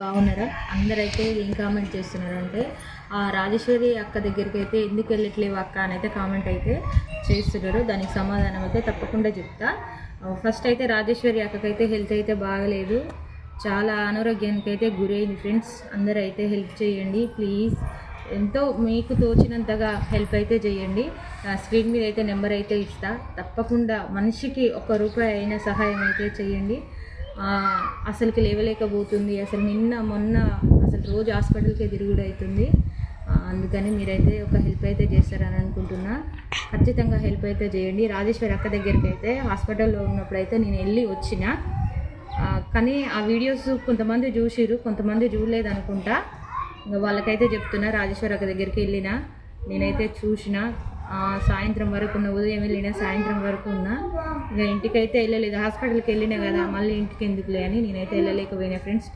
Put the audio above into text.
బాగున్నారా? అందరైతే ఏం కామెంట్ చేస్తున్నారంటే రాజేశ్వరి అక్క దగ్గరికి అయితే ఎందుకు వెళ్ళట్లేవు అక్క అని అయితే కామెంట్ అయితే చేస్తున్నారు. దానికి సమాధానం అయితే తప్పకుండా చెప్తా. ఫస్ట్ అయితే రాజేశ్వరి అక్కకైతే హెల్త్ అయితే బాగలేదు, చాలా అనారోగ్యానికి అయితే గురైంది ఫ్రెండ్స్. అందరూ అయితే హెల్ప్ చేయండి ప్లీజ్, ఎంతో మీకు తోచినంతగా హెల్ప్ అయితే చేయండి. స్క్రీన్ మీద అయితే నెంబర్ అయితే ఇస్తా, తప్పకుండా మనిషికి ₹1 అయినా సహాయం అయితే చేయండి. అసలుకి లేవలేకపోతుంది, అసలు నిన్న మొన్న అసలు రోజు హాస్పిటల్కే తిరుగుడు అవుతుంది. అందుకని మీరైతే ఒక హెల్ప్ అయితే చేస్తారని అనుకుంటున్నా. ఖచ్చితంగా హెల్ప్ అయితే చేయండి. రాజేశ్వరి అక్క దగ్గరికి అయితే హాస్పిటల్లో ఉన్నప్పుడు అయితే నేను వెళ్ళి వచ్చిన, కానీ ఆ వీడియోస్ కొంతమంది చూసిరు, కొంతమంది చూడలేదు అనుకుంటా. ఇంకా వాళ్ళకైతే చెప్తున్నా, రాజేశ్వరి అక్క దగ్గరికి వెళ్ళిన నేనైతే చూసిన, సాయంత్రం వరకు ఉన్న, ఉదయం వెళ్ళిన సాయంత్రం వరకు ఉన్నా. ఇంకా ఇంటికైతే వెళ్ళలేదు, హాస్పిటల్కి వెళ్ళినా కదా మళ్ళీ ఇంటికి ఎందుకులే అని నేనైతే వెళ్ళలేకపోయినా ఫ్రెండ్స్.